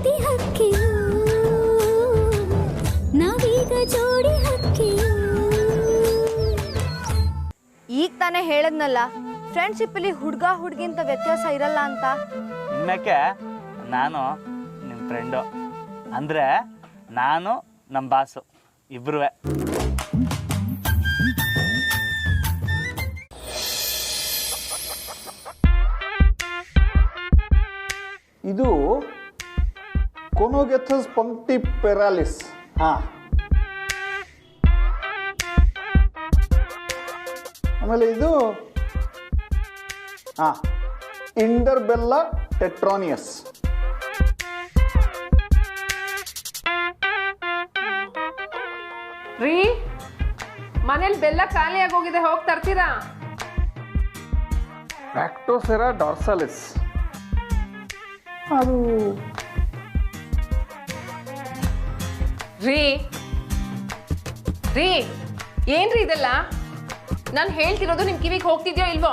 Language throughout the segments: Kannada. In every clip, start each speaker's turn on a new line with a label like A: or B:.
A: ಪ್ರೀತಿ ಹಕ್ಕಿಯು ನಾವೀಗ ಜೋಡಿ ಹಕ್ಕಿಯು.
B: ಈಗ ತಾನೇ ಹೇಳದ್ನಲ್ಲ ಫ್ರೆಂಡ್ಶಿಪ್ ಅಲ್ಲಿ ಹುಡುಗ ಹುಡುಗಿ ಅಂತ ವ್ಯತ್ಯಾಸ ಇರಲ್ಲ ಅಂತ.
C: ಇನ್ನಕ್ಕೆ ನಾನು ನಿಮ್ಮ ಫ್ರೆಂಡು ಅಂದರೆ ನಾನು ನಮ್ಮ ಬಾಸು ಇಬ್ಬರೂ.
D: ಇದು ಕೊನೋಗೆಥಸ್ ಪಂಕ್ಟಿಪೆರಾಲಿಸ್. ಆಮೇಲೆ ಇದು ಇಂಟರ್ಬೆಲ್ಲಾ ಟೆಟ್ರಾನಿಯಸ್.
E: ರೀ ಮನೇಲಿ ಬೆಲ್ಲ ಖಾಲಿ ಆಗೋಗಿದೆ, ಹೋಗಿ ತರ್ತೀರಾ?
D: ಬ್ಯಾಕ್ಟೋಸೆರಾ ಡಾರ್ಸಾಲಿಸ್. ಅದು
E: ರೀ ರೀ ಏನ್ರಿ ಇದೆಲ್ಲ? ನಾನು ಹೇಳ್ತಿರೋದು ನಿಮ್ ಕಿವಿಗೆ ಹೋಗ್ತಿದ್ಯೋ ಇಲ್ವೋ?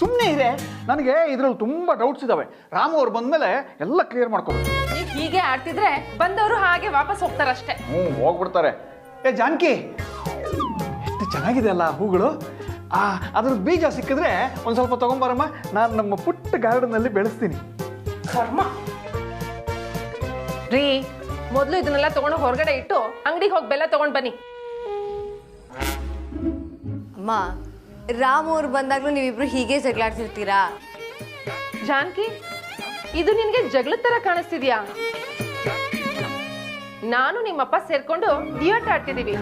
D: ಸುಮ್ಮನೆ ಇದೆ, ನನಗೆ ಇದ್ರಲ್ಲಿ ತುಂಬಾ ಡೌಟ್ಸ್ ಇದಾವೆ. ರಾಮು ಅವ್ರು ಬಂದ್ಮೇಲೆ ಎಲ್ಲ ಕ್ಲಿಯರ್ ಮಾಡ್ಕೋಬೇಕು.
E: ನೀವು ಹೀಗೆ ಆಡ್ತಿದ್ರೆ ಬಂದವರು ಹಾಗೆ ವಾಪಸ್ ಹೋಗ್ತಾರಷ್ಟೇ.
D: ಹೋಗ್ಬಿಡ್ತಾರೆ. ಜಾನಕಿ, ಎಷ್ಟು ಚೆನ್ನಾಗಿದೆ ಅಲ್ಲ ಹೂಗಳು. ಅದ್ರದ್ದು ಬೀಜ ಸಿಕ್ಕಿದ್ರೆ ಒಂದು ಸ್ವಲ್ಪ ತಗೊಂಬರಮ್ಮ, ನಾನು ನಮ್ಮ ಪುಟ್ಟ ಗಾರ್ಡನ್ನಲ್ಲಿ ಬೆಳೆಸ್ತೀನಿ.
E: ಕರ್ಮ. ರೀ ಮೊದಲು ಇದನ್ನೆಲ್ಲ ತಗೊಂಡು ಹೊರಗಡೆ ಇಟ್ಟು ಅಂಗಡಿಗೆ ಹೋಗಿ ಬೆಲ್ಲ ತಗೊಂಡ್ ಬನ್ನಿ.
B: ಅಮ್ಮ, ರಾಮ್ ಅವ್ರು ಬಂದಾಗ್ಲೂ ನೀವಿಬ್ರು ಹೀಗೆ ಜಗಳಾಡ್ತಿರ್ತೀರಾ?
E: ಜಾನಕಿ, ಇದು ನಿನ್ಗೆ ಜಗಳದ ತರ ಕಾಣಿಸ್ತಿದ್ಯಾ? ನಾನು ನಿಮ್ಮಪ್ಪ ಸೇರ್ಕೊಂಡು ಥಿಯೇಟರ್ ಆಡ್ತಿದೀವಿ.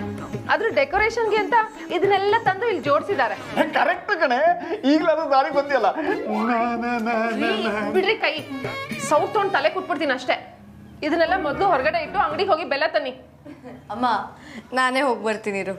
E: ಅದ್ರ ಡೆಕೋರೇಷನ್ಗೆ ಅಂತ ಇದನ್ನೆಲ್ಲ ತಂದು ಇಲ್ಲಿ ಜೋಡಿಸಿದ್ದಾರೆ.
D: ಕರೆಕ್ಟ್ ಕಣೆ, ಈಗಲಾದ್ರೂ ದಾರಿ ಬಂದಿಯಲ್ಲ.
E: ಬಿಡ್ರಿ ಕೈ, ಸೌತ್ ತೊಗೊಂಡು ತಲೆ ಕೂತ್ಬಿಡ್ತೀನಿ ಅಷ್ಟೇ. ಇದನ್ನೆಲ್ಲ ಮೊದಲು ಹೊರಗಡೆ ಇಟ್ಟು ಅಂಗಡಿಗೆ ಹೋಗಿ ಬೆಲ್ಲ ತನ್ನಿ.
B: ಅಮ್ಮ, ನಾನೇ ಹೋಗಿ ಬರ್ತೀನಿ ಇರು.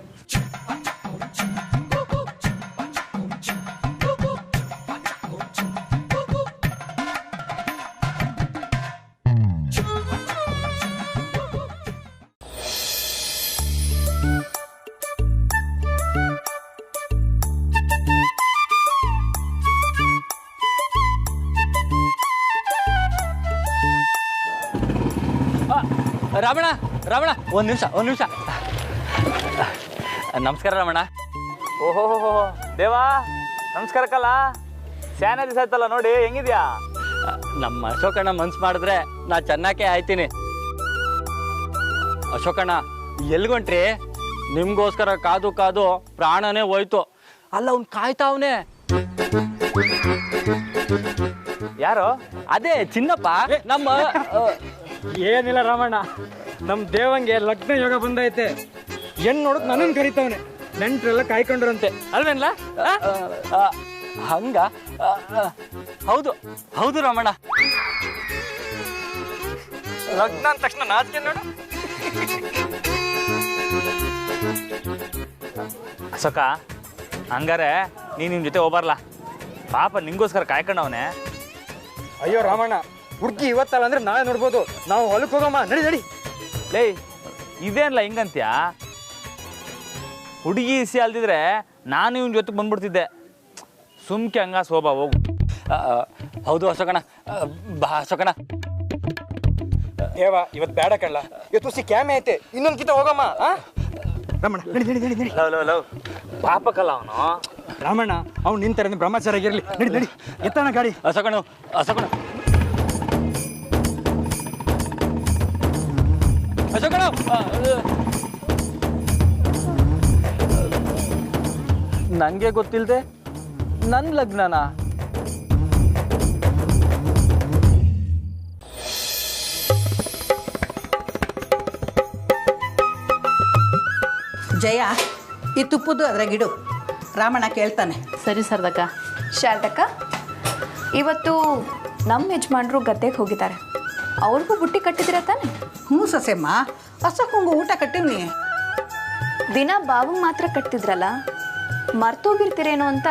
C: ರಾಮಣ್ಣ ರಾಮಣ್ಣ, ಒಂದು ನಿಮಿಷ. ನಮಸ್ಕಾರ ರಾಮಣ್ಣ. ಓಹೋ ದೇವಾ, ನಮಸ್ಕಾರಕ್ಕಲ್ಲ. ಸ್ಯಾನ ದಿವಸ ಆಯ್ತಲ್ಲ ನೋಡಿ, ಹೆಂಗಿದ್ಯಾ? ನಮ್ಮ ಅಶೋಕಣ್ಣ ಮನ್ಸು ಮಾಡಿದ್ರೆ ನಾ ಚೆನ್ನಾಗೇ ಆಯ್ತೀನಿ. ಅಶೋಕಣ್ಣ ಎಲ್ಗೊಂಟ್ರಿ? ನಿಮ್ಗೋಸ್ಕರ ಕಾದು ಕಾದು ಪ್ರಾಣನೇ ಹೋಯ್ತು. ಅಲ್ಲ, ಅವ್ನು ಕಾಯ್ತಾವನೆ. ಯಾರು? ಅದೇ ಚಿನ್ನಪ್ಪ. ನಮ್ಮ
F: ಏನಿಲ್ಲ ರಾಮಣ್ಣ, ನಮ್ಮ ದೇವಂಗೆ ಲಗ್ನ ಯೋಗ ಬಂದೈತೆ. ಹೆಣ್ಣು ನೋಡಕ್ ನನ್ನನ್ನು ಕರಿತಾವನೆ. ನೆಂಟ್ರೆಲ್ಲ ಕಾಯ್ಕೊಂಡ್ರಂತೆ ಅಲ್ವೇನ್ಲ?
C: ಹಂಗ? ಹೌದು ರಾಮಣ್ಣ.
F: ಲಗ್ನ ಅಂದ ತಕ್ಷಣ ನಾಚಿಕೆ ನೋಡು.
C: ಅಶೋಕ, ಹಂಗಾರೆ ನೀನು ನಿಮ್ಮ ಜೊತೆ ಹೋಗ್ಬರ್ಲಾ? ಪಾಪ ನಿಂಗೋಸ್ಕರ ಕಾಯ್ಕೊಂಡವನೆ.
F: ಅಯ್ಯೋ ರಾಮಣ್ಣ, ಹುಡುಗಿ ಇವತ್ತಲ್ಲ ಅಂದ್ರೆ ನಾಳೆ ನೋಡ್ಬೋದು. ನಾವು ಹೊಲಕ್ಕೆ ಹೋಗಮ್ಮ, ನಡಿ.
C: ಲೇ, ಇದೇನಲ್ಲ ಹಿಂಗಂತ್ಯಾ? ಹುಡುಗಿ ಇಸಿ ಅಲ್ದಿದ್ರೆ ನಾನು ಇವನ್ ಜೊತೆಗೆ ಬಂದ್ಬಿಡ್ತಿದ್ದೆ. ಸುಮ್ಕೆ ಹಂಗ ಶೋಭಾ ಹೋಗು. ಹೌದು ಅಶೋಕಣ್ಣ. ಬಾ ಅಶೋಕಣ್ಣ.
F: ಏವಾ, ಇವತ್ತು ಬೇಡ ಕಳ್ಳ, ಇವತ್ತು ಸಿ ಕ್ಯಾಮೆ ಐತೆ. ಇನ್ನೊಂದು ಕಿತ ಹೋಗಮ್ಮ. ರಾಮಣ್ಣ ನಡಿ.
C: ಲವ್ ಪಾಪಕ್ಕಲ್ಲ ಅವನು.
F: ರಾಮಣ್ಣ, ಅವ್ನು ನಿಂತಾರೆ ಬ್ರಹ್ಮಚಾರ ಆಗಿರ್ಲಿ. ನಡಿ ಎತ್ತಾನ ಗಾಡಿ.
C: ಅಶೋಕಣ್ಣ ನನಗೆ ಗೊತ್ತಿಲ್ಲದೆ ನನ್ನ ಲಗ್ನನಾ?
G: ಜಯ, ಈ ತುಪ್ಪದ್ದು ಅದ್ರಾಗಿಡು. ರಾಮಣ್ಣ ಕೇಳ್ತಾನೆ.
H: ಸರಿ ಸರ್ದಕ್ಕ.
B: ಶಾರದಕ್ಕ, ಇವತ್ತು ನಮ್ಮ ಯಜಮಾನ್ರು ಗದ್ದೆಗೆ ಹೋಗಿದ್ದಾರೆ. ಅವ್ರಿಗೂ ಬುಟ್ಟಿ ಕಟ್ಟಿದಿರ ತಾನೆ?
G: ಹ್ಞೂ ಸೊಸೆಮ್ಮ, ಹಸಕ್ಕಂಗು ಊಟ ಕಟ್ಟಿವ್ನಿ.
B: ದಿನ ಬಾವಂಗೆ ಮಾತ್ರ ಕಟ್ತಿದ್ರಲ್ಲ, ಮರ್ತೋಗಿರ್ತೀರೇನೋ ಅಂತ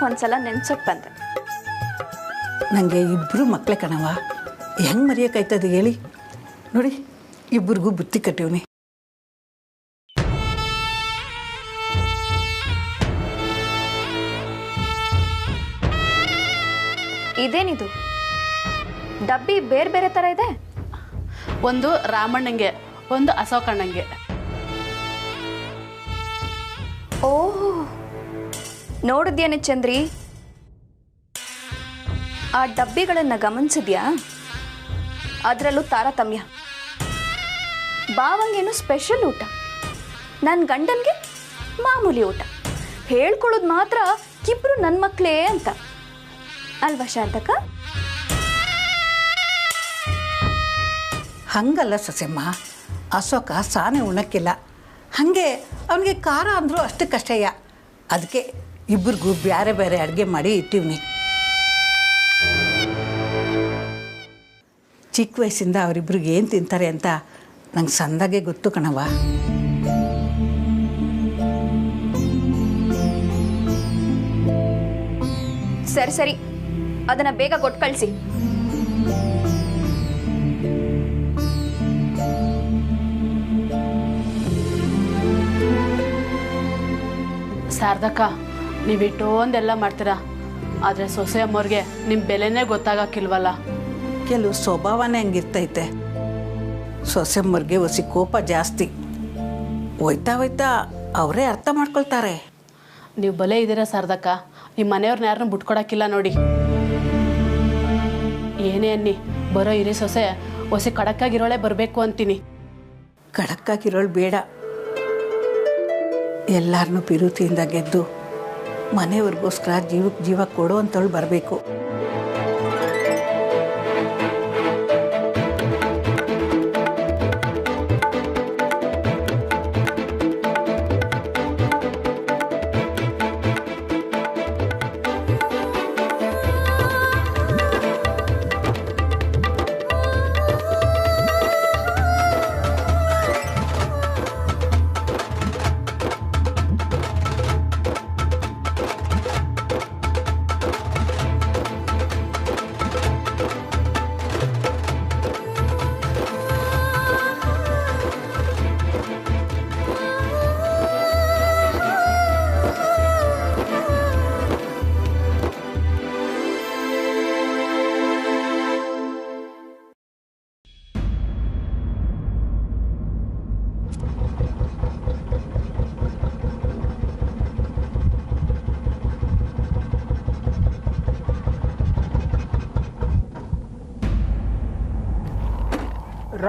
B: ಒಂದ್ಸಲ ನೆನ್ಸೋಕೆ ಬಂದೆ.
G: ನನಗೆ ಇಬ್ಬರು ಮಕ್ಕಳೇ ಕಣವ, ಹೆಂಗೆ ಮರೆಯೋಕ್ಕಾಯ್ತದೆ ಹೇಳಿ? ನೋಡಿ, ಇಬ್ಬರಿಗೂ ಬುತ್ತಿ ಕಟ್ಟಿವ್ನಿ.
B: ಇದೇನಿದು? ಡಬ್ಬಿ ಬೇರೆ ಬೇರೆ ಥರ ಇದೆ.
H: ಒಂದು ರಾಮಣ್ಣಂಗೆ, ಒಂದು ಅಶೋಕಣ್ಣಂಗೆ.
B: ಓಹ್, ನೋಡಿದ್ಯಾನೆ ಚಂದ್ರಿ? ಆ ಡಬ್ಬಿಗಳನ್ನು ಗಮನಿಸಿದ್ಯಾ? ಅದರಲ್ಲೂ ತಾರತಮ್ಯ. ಬಾವಂಗೇನು ಸ್ಪೆಷಲ್ ಊಟ, ನನ್ನ ಗಂಡನಿಗೆ ಮಾಮೂಲಿ ಊಟ. ಹೇಳ್ಕೊಳ್ಳೋದು ಮಾತ್ರ ಇಬ್ರು ನನ್ನ ಮಕ್ಕಳೇ ಅಂತ ಅಲ್ವಾ ಶಾರದಕ್ಕ?
G: ಹಂಗಲ್ಲ ಸೊಸೆಮ್ಮ, ಅಶೋಕ ಸಾನೆ ಉಣ್ಣಕ್ಕಿಲ್ಲ. ಹಾಗೆ ಅವನಿಗೆ ಖಾರ ಅಂದರೂ ಅಷ್ಟಕ್ಕಷ್ಟೇಯ. ಅದಕ್ಕೆ ಇಬ್ಬರಿಗೂ ಬೇರೆ ಬೇರೆ ಅಡುಗೆ ಮಾಡಿ ಇಟ್ಟಿವ್ನಿ. ಚಿಕ್ಕ ವಯಸ್ಸಿಂದ ಅವರಿಬ್ರಿಗೆ ಏನು ತಿಂತಾರೆ ಅಂತ ನಂಗೆ ಸಂದಾಗೆ ಗೊತ್ತು ಕಣವ.
B: ಸರಿ ಸರಿ, ಅದನ್ನು ಬೇಗ ಕೊಟ್ಟು ಕಳಿಸಿ.
H: ಶಾರದಕ್ಕ, ನೀವು ಇಷ್ಟೊಂದೆಲ್ಲ ಮಾಡ್ತೀರಾ, ಆದರೆ ಸೊಸೆ ಅಮ್ಮವ್ರಿಗೆ ನಿಮ್ಮ ಬೆಲೆನೇ ಗೊತ್ತಾಗಕ್ಕಿಲ್ವಲ್ಲ.
G: ಕೆಲವು ಸ್ವಭಾವನೇ ಹಂಗಿರ್ತೈತೆ. ಸೊಸೆಮ್ಮವ್ರಿಗೆ ಹೊಸಿ ಕೋಪ ಜಾಸ್ತಿ. ಹೋಯ್ತಾ ಹೋಯ್ತಾ ಅವರೇ ಅರ್ಥ ಮಾಡ್ಕೊಳ್ತಾರೆ.
H: ನೀವು ಬಲೆ ಇದ್ದೀರಾ ಶಾರದಕ್ಕ, ನಿಮ್ಮ ಮನೆಯವ್ರನ್ನ ಯಾರನ್ನೂ ಬಿಟ್ಕೊಡಕ್ಕಿಲ್ಲ ನೋಡಿ. ಏನೇ ಅನ್ನಿ, ಬರೋ ಹಿರಿ ಸೊಸೆ ಹೊಸಿ ಕಡಕ್ಕಾಗಿರೋಳೆ ಬರಬೇಕು ಅಂತೀನಿ.
G: ಖಡಕ್ಕಾಗಿರೋಳು ಬೇಡ, ಎಲ್ಲರನ್ನೂ ಪಿರುತಿಯಿಂದ ಗೆದ್ದು ಮನೆಯವ್ರಿಗೋಸ್ಕರ ಜೀವಕ್ಕೆ ಜೀವ ಕೊಡೋ ಅಂತವಳು ಬರಬೇಕು.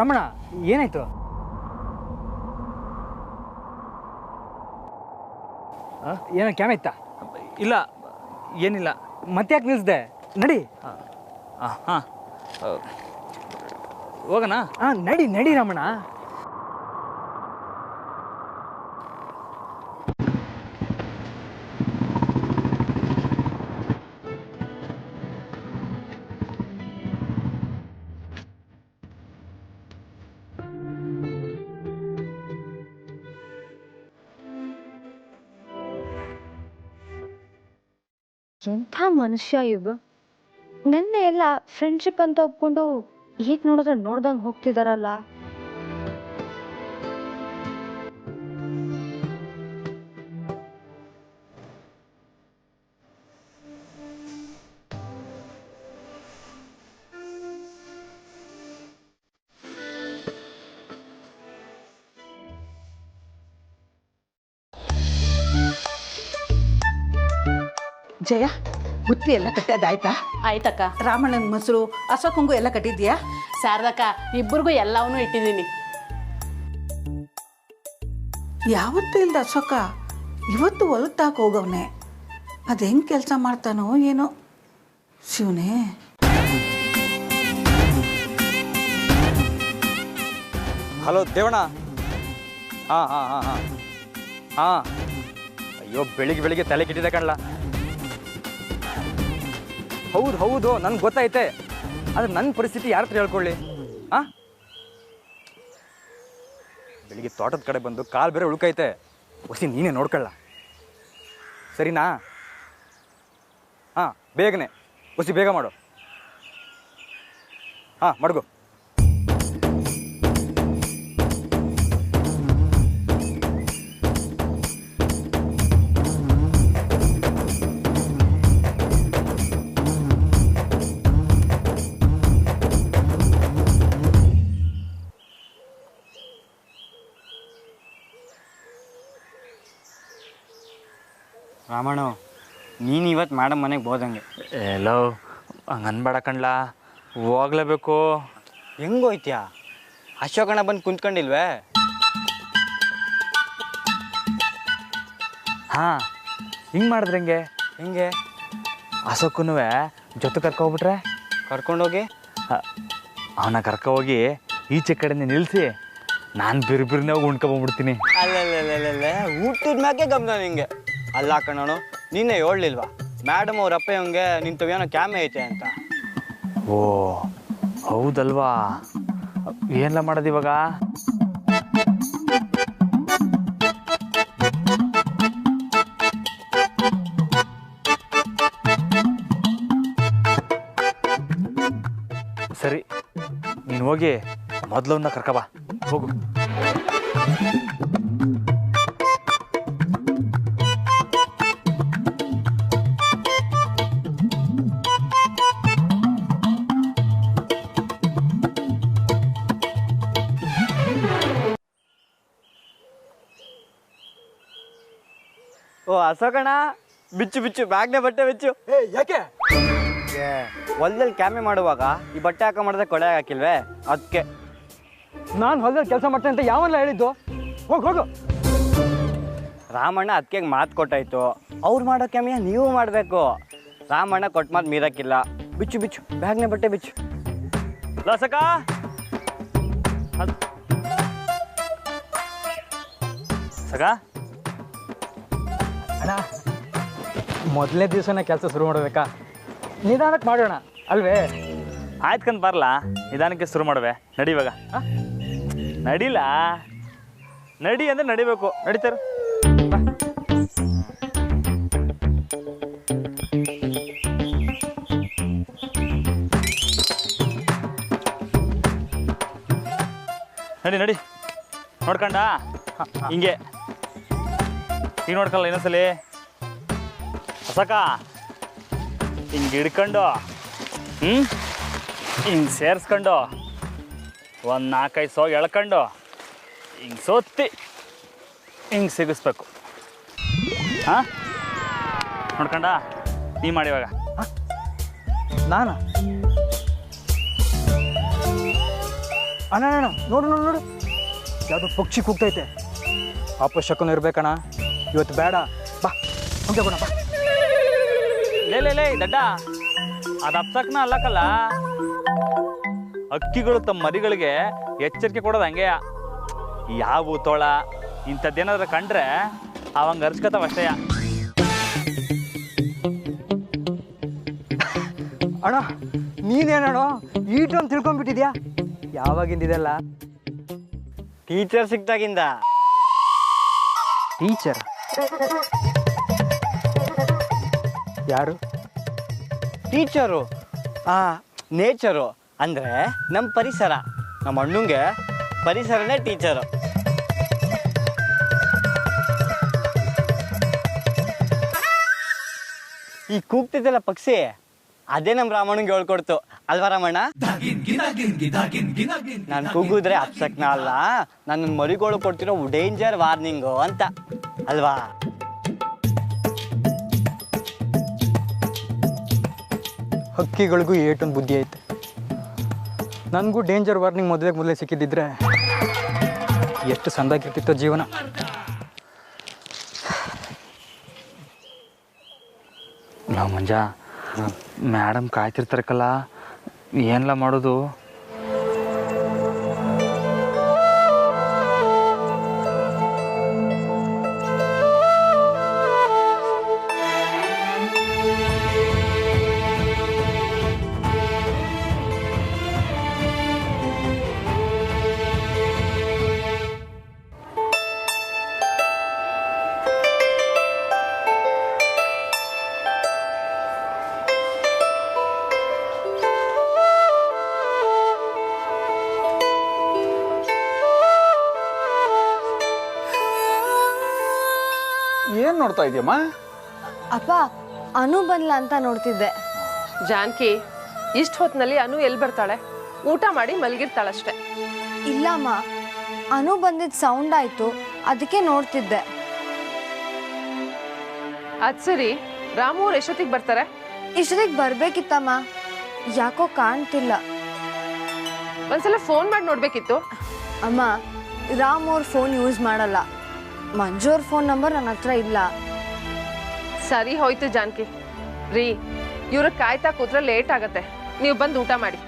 F: ರಮಣ, ಏನಾಯ್ತು? ಏನೋ ಕ್ಯಾಮ್ ಇತ್ತಾ?
C: ಇಲ್ಲ, ಏನಿಲ್ಲ.
F: ಮತ್ತೆ ಯಾಕೆ ನಿಲ್ಲಿಸ್ದೆ? ನಡಿ.
C: ಹಾಂ, ಹೋಗೋಣ?
F: ನಡಿ ನಡಿ ರಮಣ.
B: ಎಂಥ ಮನುಷ್ಯ ಇವು. ನಿನ್ನೆ ಎಲ್ಲ ಫ್ರೆಂಡ್ಶಿಪ್ ಅಂತ ಒಪ್ಕೊಂಡು ಈಗ ನೋಡಿದ್ರೆ ನೋಡ್ದಂಗೆ ಹೋಗ್ತಿದಾರಲ್ಲ.
G: ಜಯ, ಬುತ್ತಿ ಎಲ್ಲ ಕಟ್ಟೋದಾಯ್ತಾ?
H: ಆಯ್ತಕ್ಕ.
G: ರಾಮಣ್ಣನ ಮೊಸರು, ಅಶೋಕಂಗೂ ಎಲ್ಲ ಕಟ್ಟಿದ್ಯಾ?
H: ಶಾರದಕ್ಕ, ಇಬ್ಬರಿಗೂ ಎಲ್ಲವನ್ನೂ ಇಟ್ಟಿದ್ದೀನಿ.
G: ಯಾವತ್ತೂ ಇಲ್ದ ಅಶೋಕ ಇವತ್ತು ಹೊಲಕ್ಕೆ ಹೋಗವನೆ. ಅದು ಹೆಂಗೆ ಕೆಲಸ ಮಾಡ್ತಾನೋ ಏನೋ ಶಿವನೇ.
C: ಹಲೋ ದೇವಣ್ಣ. ಹಾಂ ಹಾಂ ಹಾಂ ಹಾಂ ಹಾಂ ಅಯ್ಯೋ, ಬೆಳಿಗ್ಗೆ ತಲೆ ಕೆಟ್ಟಿದೆ ಕಣ್ಲ. ಹೌದು ನನ್ಗೆ ಗೊತ್ತೈತೆ, ಆದರೆ ನನ್ನ ಪರಿಸ್ಥಿತಿ ಯಾರ ಹತ್ರ ಹೇಳ್ಕೊಳ್ಳಿ? ಹಾಂ, ಬೆಳಿಗ್ಗೆ ತೋಟದ ಕಡೆ ಬಂದು ಕಾಲು ಬೇರೆ ಉಳ್ಕೈತೆ. ಹೊಸಿ ನೀನೇ ನೋಡ್ಕೊಳ್ಳ, ಸರಿನಾ? ಹಾಂ, ಬೇಗನೆ ಹೊಸಿ ಬೇಗ ಮಾಡು. ಹಾಂ, ಮಡ್ಗು.
F: ರಾಮಣ್ಣ ನೀನು ಇವತ್ತು ಮೇಡಮ್ ಮನೆಗೆ ಬೋದಂಗೆ.
C: ಎಲ್ಲೋ ಹಂಗೆ ಅನ್ಬೇಡ ಕಣ್ಲಾ, ಹೋಗ್ಲೇಬೇಕು.
F: ಹೆಂಗೋಯ್ತ್ಯಾ? ಅಶೋಕಣ್ಣ ಬಂದು ಕುಂತ್ಕೊಂಡಿಲ್ವೇ?
C: ಹಾಂ, ಹಿಂಗೆ ಮಾಡಿದ್ರೆ ಹೆಂಗೆ? ಅಶೋಕನೂ ಜೊತೆ ಕರ್ಕೊಬಿಟ್ರೆ
F: ಕರ್ಕೊಂಡೋಗಿ
C: ಅವನ ಕರ್ಕೋಗಿ ಈಚೆ ಕಡೆನೇ ನಿಲ್ಲಿಸಿ ನಾನು ಬಿರ್ಬಿರ್ನೇ ಹೋಗಿ ಉಣ್ಕೊಂಬಂದ್ಬಿಡ್ತೀನಿ.
F: ಅಲ್ಲಲ್ಲ ಊಟದ ಮ್ಯಾಗೆ ಗಮನ ನಿಂಗೆ. ಅಲ್ಲ ಕಣೋಣ, ನೀನೇ ಹೇಳಲಿಲ್ವಾ ಮೇಡಮ್ ಅವ್ರ ಅಪ್ಪ ಹಂಗೆ ನಿಂತವೇನೋ ಕ್ಯಾಮೆ ಐತೆ ಅಂತ?
C: ಓ ಹೌದಲ್ವಾ, ಏನೆಲ್ಲ ಮಾಡೋದು ಇವಾಗ? ಸರಿ, ನೀನು ಹೋಗಿ ಮೊದಲವನ್ನ ಕರ್ಕಬಾ, ಹೋಗು.
F: ಓ ಅಶೋಕಣ್ಣ, ಬಿಚ್ಚು ಬ್ಯಾಗ್ನೆ ಬಟ್ಟೆ ಬಿಚ್ಚು.
D: ಯಾಕೆ?
F: ಹೊಲದಲ್ಲಿ ಕ್ಯಾಮೆ ಮಾಡುವಾಗ ಈ ಬಟ್ಟೆ ಹಾಕ ಮಾಡಿದ್ರೆ ಕೊಳೆ ಹಾಕಿಲ್ವೇ, ಅದಕ್ಕೆ.
D: ನಾನು ಹೊಲದಲ್ಲಿ ಕೆಲಸ ಮಾಡ್ತೇನೆ ಅಂತ ಯಾವಲ್ಲ ಹೇಳಿದ್ದು? ಹೋಗು.
F: ರಾಮಣ್ಣ ಅದಕ್ಕೆ ಮಾತು ಕೊಟ್ಟಾಯ್ತು, ಅವ್ರು ಮಾಡೋ ಕ್ಯಾಮೆಯ ನೀವು ಮಾಡಬೇಕು. ರಾಮಣ್ಣ ಕೊಟ್ಟು ಮಾತು ಮೀರಕ್ಕಿಲ್ಲ. ಬಿಚ್ಚು ಬ್ಯಾಗ್ನೆ ಬಟ್ಟೆ ಬಿಚ್ಚು.
C: ಲಸಕ ಸಕ
D: ಅಣ್ಣ, ಮೊದಲನೇ ದಿವಸನೇ ಕೆಲಸ ಶುರು ಮಾಡಬೇಕಾ? ನಿಧಾನಕ್ಕೆ ಮಾಡೋಣ ಅಲ್ವೇ?
C: ಆಯ್ತ್ಕಂತ ಬರಲ್ಲ, ನಿಧಾನಕ್ಕೆ ಶುರು ಮಾಡುವೆ. ನಡಿ ಇವಾಗ. ನಡಿಲ್ಲ, ನಡಿ ಅಂದ್ರೆ ನಡಿಬೇಕು. ನಡೀತಾರ ನಡಿ ನೋಡ್ಕಂಡ ಹಿಂಗೆ ಈಗ ನೋಡ್ಕಲ್ಲ ಇನ್ನೊಂದ್ಸಲಿ. ಹೊಸಕ ಹಿಂಗೆ ಹಿಡ್ಕೊಂಡು ಹಿಂಗೆ ಸೇರಿಸ್ಕೊಂಡು ಒಂದು 4-5 ಸೋಗಿ ಎಳ್ಕೊಂಡು ಹಿಂಗೆ ಸೋತ್ತಿ ಹಿಂಗೆ ಸಿಗಿಸ್ಬೇಕು. ಹಾಂ, ನೋಡ್ಕಂಡ ನೀ ಮಾಡಿ ಇವಾಗ.
D: ನಾನಾ? ಅಣ್ಣ ನೋಡು ಯಾವುದೋ ಪಕ್ಷಿ ಕೂಗ್ತೈತೆ. ಅಪಶಕನ ಇರ್ಬೇಕಣ್ಣ, ಇವತ್ತು ಬೇಡ. ಬಾ ಹೋಗೋಣ ಬಾ.
C: ಲೇ ದಡ್ಡ, ಅದು ಅಪ್ಸಕ್ನ ಅಲ್ಲಕ್ಕಲ್ಲ. ಅಕ್ಕಿಗಳು ತಮ್ಮ ಮರಿಗಳಿಗೆ ಎಚ್ಚರಿಕೆ ಕೊಡೋದು ಹಂಗೆ. ಯಾವ ತೋಳ ಇಂಥದ್ದೇನಾದ್ರು ಕಂಡ್ರೆ ಅವಂಗೆ ಅರ್ಸ್ಕೊತಾವ ಅಷ್ಟೇ.
D: ಅಣ್ಣ ನೀನೇನೋ ಈಟೊಂದು ತಿಳ್ಕೊಂಡ್ಬಿಟ್ಟಿದ್ಯಾ? ಯಾವಾಗಿಂದಿದೆಲ್ಲ?
F: ಟೀಚರ್ ಸಿಕ್ತಾಗಿಂದ.
D: ಟೀಚರ್ ಯಾರು?
F: ಟೀಚರು ನೇಚರು ಅಂದರೆ ನಮ್ಮ ಪರಿಸರ. ನಮ್ಮ ಅಣ್ಣಂಗೆ ಪರಿಸರನೇ ಟೀಚರು. ಈ ಕೂಗ್ತಿದ್ದಲ್ಲ ಪಕ್ಷಿ, ಅದೇ ನಮ್ಮ ರಾಮಣ್ಣಂಗೆ ಹೇಳ್ಕೊಡ್ತು ಅಲ್ವಾ ರಾಮಣ್ಣ? ನಾನು ಕೂಗಿದ್ರೆ ಅಪ್ಸಕ್ನ ಅಲ್ಲ, ನನ್ನ ಮರಿಗಳು ಕೊಡ್ತಿರೋ ಡೇಂಜರ್ ವಾರ್ನಿಂಗು ಅಂತ ಅಲ್ವಾ?
D: ಹಕ್ಕಿಗಳಿಗೂ ಏಟೊಂದು ಬುದ್ಧಿ ಐತೆ. ನನಗೂ ಡೇಂಜರ್ ವಾರ್ನಿಂಗ್ ಮೊದಲೇ ಸಿಕ್ಕಿದ್ದಿದ್ರೆ ಎಷ್ಟು ಸಂದಾಗಿರ್ತಿತ್ತೋ ಜೀವನ.
C: ನಾವು ಮಂಜ, ಮೇಡಮ್ ಕಾಯ್ತಿರ್ತಾರಕ್ಕಲ್ಲ, ಏನೆಲ್ಲ ಮಾಡೋದು?
D: ಏನು ನೋಡ್ತಾ ಇದೆಯಮ್ಮ?
B: ಅಪ್ಪ, ಅನು ಬಂದ್ಲ ಅಂತ ನೋಡ್ತಿದ್ದೆ.
E: ಜಾನ್ಕಿ, ಇಷ್ಟು ಹೊತ್ತಿನಲ್ಲಿ ಅನು ಎಲ್ಲಿ ಬರ್ತಾಳೆ? ಊಟ ಮಾಡಿ ಮಲಗಿರ್ತಾಳಷ್ಟೆ.
B: ಇಲ್ಲಮ್ಮ, ಅನು ಬಂದಿದ್ದ ಸೌಂಡ್ ಆಯ್ತು, ಅದಕ್ಕೆ ನೋಡ್ತಿದ್ದೆ.
E: ಅದ್ ಸರಿ, ರಾಮು ಅವ್ರು ಎಷ್ಟೊತ್ತಿಗೆ ಬರ್ತಾರೆ?
B: ಇಷ್ಟೊತ್ತಿಗೆ ಬರ್ಬೇಕಿತ್ತಮ್ಮ, ಯಾಕೋ ಕಾಣ್ತಿಲ್ಲ.
E: ಒಂದ್ಸಲ ಫೋನ್ ಮಾಡಿ ನೋಡ್ಬೇಕಿತ್ತು.
B: ಅಮ್ಮ, ರಾಮ್ ಅವ್ರ ಫೋನ್ ಯೂಸ್ ಮಾಡಲ್ಲ. ಮಂಜು ಅವ್ರ ಫೋನ್ ನಂಬರ್ ನನ್ನ ಹತ್ರ ಇಲ್ಲ.
E: ಸರಿ ಹೋಯ್ತು ಜಾನಕಿ. ರೀ, ಇವ್ರ ಕಾಯ್ತಾ ಕೂತ್ರೆ ಲೇಟ್ ಆಗತ್ತೆ. ನೀವು ಬಂದು ಊಟ ಮಾಡಿ.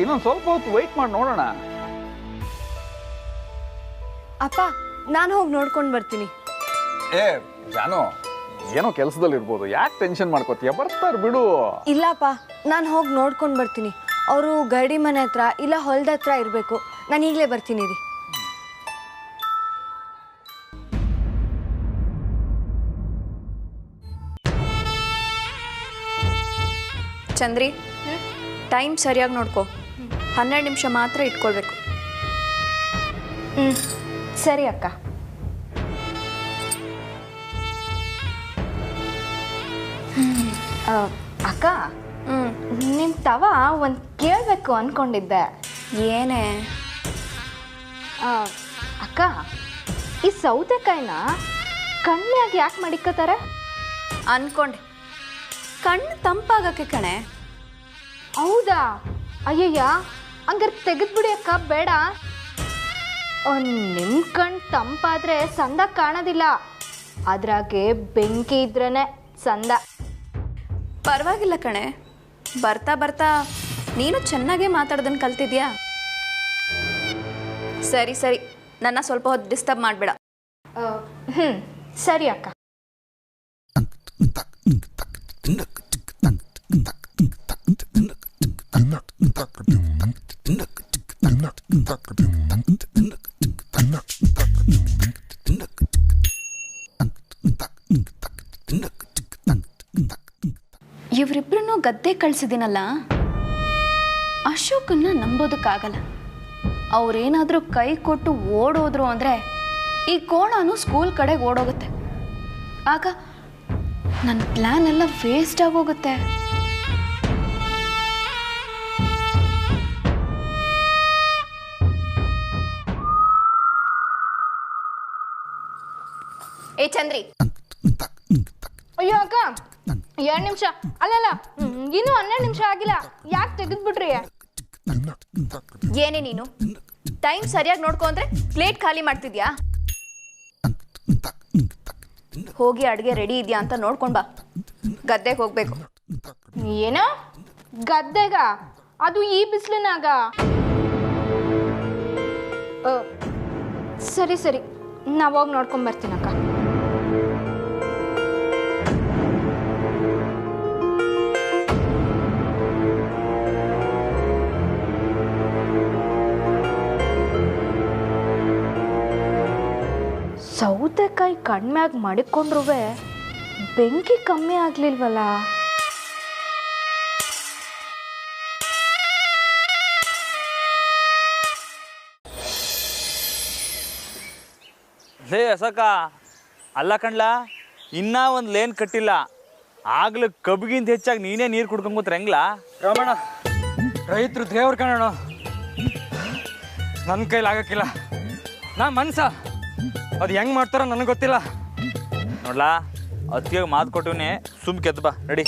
D: ಇನ್ನೊಂದು ಸ್ವಲ್ಪ ಹೊತ್ತು ವೆಯ್ಟ್ ಮಾಡಿ ನೋಡೋಣ.
B: ಅಪ್ಪ, ನಾನು ಹೋಗಿ ನೋಡ್ಕೊಂಡು ಬರ್ತೀನಿ.
D: ಜಾನು, ಏನೋ ಕೆಲಸದಲ್ಲಿ ಇರ್ಬೋದು, ಯಾಕೆ ಟೆನ್ಷನ್ ಮಾಡ್ಕೋತೀಯ? ಬರ್ತಾರೆ ಬಿಡು.
B: ಇಲ್ಲಪ್ಪ, ನಾನು ಹೋಗಿ ನೋಡ್ಕೊಂಡು ಬರ್ತೀನಿ. ಅವರು ಗಡಿ ಮನೆ ಹತ್ರ ಇಲ್ಲ ಹೊಲದ ಹತ್ರ ಇರಬೇಕು. ನಾನು ಈಗಲೇ ಬರ್ತೀನಿ ರೀ. ಚಂದ್ರಿ, ಟೈಮ್ ಸರಿಯಾಗಿ ನೋಡ್ಕೊ. 12 ನಿಮಿಷ ಮಾತ್ರ ಇಟ್ಕೊಳ್ಬೇಕು. ಸರಿ ಅಕ್ಕ. ಅಕ್ಕ, ನಿಮ್ಮ ತವ ಒಂದು ಕೇಳಬೇಕು ಅಂದ್ಕೊಂಡಿದ್ದೆ. ಏನೇ? ಅಕ್ಕ, ಈ ಸೌತೆಕಾಯಿನ ಕಣ್ಣಾಗಿ ಯಾಕೆ ಮಡಿಕೋತಾರೆ ಅನ್ಕೊಂಡೆ. ಕಣ್ಣು ತಂಪಾಗಕ್ಕೆ ಕಣೆ. ಹೌದಾ? ಅಯ್ಯಯ್ಯ, ಹಂಗಾರೆ ತೆಗೆದ್ಬಿಡಿ ಅಕ್ಕ, ಬೇಡ. ನಿಮ್ಮ ಕಣ್ಣು ತಂಪಾದ್ರೆ ಸಂದ ಕಾಣೋದಿಲ್ಲ, ಅದ್ರಾಗೆ ಬೆಂಕಿ ಇದ್ರೇ ಸಂದ. ಪರವಾಗಿಲ್ಲ ಕಣೆ, ಬರ್ತಾ ಬರ್ತಾ ನೀನು ಚೆನ್ನಾಗೇ ಮಾತಾಡೋದನ್ನು ಕಲ್ತಿದ್ಯಾ. ಸರಿ ಸರಿ, ನನ್ನ ಸ್ವಲ್ಪ ಹೊತ್ತು ಡಿಸ್ಟರ್ಬ್ ಮಾಡಬೇಡ. ಸರಿ ಅಕ್ಕ. ಇವರಿಬ್ರು ಗದ್ದೆ ಕಳಿಸಿದ್ದೀನಲ್ಲ, ಅಶೋಕನ್ನ ನಂಬೋದಕ್ಕಾಗಲ್ಲ. ಅವ್ರೇನಾದರೂ ಕೈ ಕೊಟ್ಟು ಓಡೋದ್ರು ಅಂದರೆ ಈ ಕೋಣನು ಸ್ಕೂಲ್ ಕಡೆಗೆ ಓಡೋಗುತ್ತೆ. ಆಗ ನನ್ನ ಪ್ಲ್ಯಾನ್ ಎಲ್ಲ ವೇಸ್ಟ್ ಆಗೋಗುತ್ತೆ. ಏ ಚಂದ್ರಿ. ಅಯ್ಯೋ ಅಕ್ಕ, 2 ನಿಮಿಷ ಅಲ್ಲಲ್ಲ, ಇನ್ನೂ 12 ನಿಮಿಷ ಆಗಿಲ್ಲ, ಯಾಕೆ ತೆಗೆದ್ಬಿಟ್ರಿ? ಏನೇ ನೀನು ಟೈಮ್ ಸರಿಯಾಗಿ ನೋಡ್ಕೊ ಅಂದ್ರೆ ಪ್ಲೇಟ್ ಖಾಲಿ ಮಾಡ್ತಿದ್ಯಾ? ಹೋಗಿ ಅಡುಗೆ ರೆಡಿ ಇದೆಯಾ ಅಂತ ನೋಡ್ಕೊಂಡ್ ಬಾ. ಗದ್ದೆಗೆ ಹೋಗ್ಬೇಕು.
I: ಏನೋ ಗದ್ದೆಗ? ಅದು ಈ ಬಿಸಿಲಿನಾಗ?
B: ಸರಿ ಸರಿ, ನಾವಾಗ ನೋಡ್ಕೊಂಡ್ ಬರ್ತೀನಕ್ಕ. ಸೌತೆಕಾಯಿ ಕಣ್ಮ್ಯಾಗ ಮಡಿಕೊಂಡ್ರೂ ಬೆಂಕಿ ಕಮ್ಮಿ ಆಗ್ಲಿಲ್ವಲ್ಲ?
C: ಲೇ ಅಸಕ, ಅಲ್ಲ ಕಣ್ಲ, ಇನ್ನೂ ಒಂದು ಲೇನ್ ಕಟ್ಟಿಲ್ಲ, ಆಗ್ಲೂ ಕಬ್ಬಿಗಿಂತ ಹೆಚ್ಚಾಗಿ ನೀನೇ ನೀರು ಕುಡ್ಕೊಂಬತ್ತರ ಹೆಂಗ್ಲ?
F: ರಮಣ, ರೈತರು ದೇವ್ರ ಕಣಣ, ನನ್ನ ಕೈಲಿ ಆಗಕ್ಕಿಲ್ಲ. ನಾ ಮನ್ಸ ಅದು ಹೆಂಗೆ ಮಾಡ್ತಾರೋ ನನಗೆ ಗೊತ್ತಿಲ್ಲ.
C: ನೋಡ್ಲಾ, ಅತ್ತಿಗೆ ಮಾತು ಕೊಟ್ಟಿವ್ನಿ, ಸುಮ್ ಕೆತ್ತು ಬಾ, ರೆಡಿ.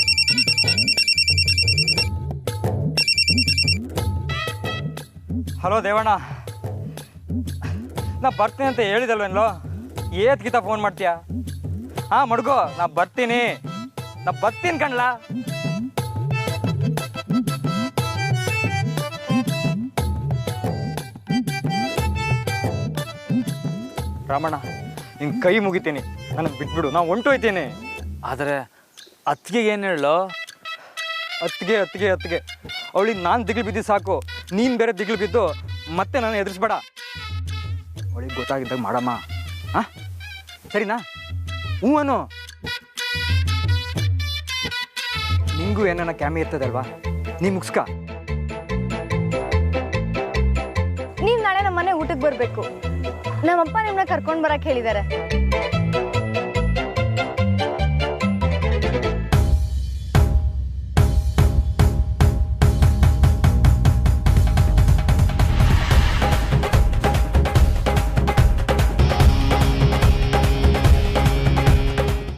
F: ಹಲೋ ದೇವಣ್ಣ, ನಾ ಬರ್ತೀನಿ ಅಂತ ಹೇಳಿದಲ್ವೇನೋ, ಏತ್ಗಿತ ಫೋನ್ ಮಾಡ್ತೀಯಾ? ಹಾಂ ಮಡ್ಗೋ, ನಾ ಬರ್ತೀನಿ ಕಣ್ಲಾ. ರಾಮಣ್ಣ, ನಿನ್ನ ಕೈ ಮುಗಿತೀನಿ, ನನಗೆ ಬಿಟ್ಬಿಡು, ನಾ ಹೊಂಟೋಯ್ತೀನಿ.
C: ಆದರೆ ಅತ್ತಿಗೆ ಏನು ಹೇಳೋ?
F: ಅತ್ತಿಗೆ ಅವಳಿಗೆ ನಾನು ದಿಗ್ಲು ಬಿದ್ದು ಸಾಕು, ನೀನು ಬೇರೆ ದಿಗ್ಲು ಬಿದ್ದು ಮತ್ತೆ ನಾನು ಎದುರಿಸ್ಬೇಡ. ಅವಳಿಗೆ ಗೊತ್ತಾಗಿದ್ದಾಗ ಮಾಡಮ್ಮ, ಹಾಂ ಸರಿನಾ? ಹ್ಞೂ ಅನು. ನಿಂಗೂ ಏನಾನ ಕ್ಯಾಮಿ ಇರ್ತದಲ್ವಾ, ನೀ ಮುಗಿಸ್ಕ.
B: ನೀವು ನಾಳೆ ನಮ್ಮ ಮನೆ ಊಟಕ್ಕೆ ಬರಬೇಕು. ನಮ್ಮಪ್ಪ ನಿಮ್ಮನ್ನ ಕರ್ಕೊಂಡು ಬರಕ್ಕೆ ಹೇಳಿದ್ದಾರೆ.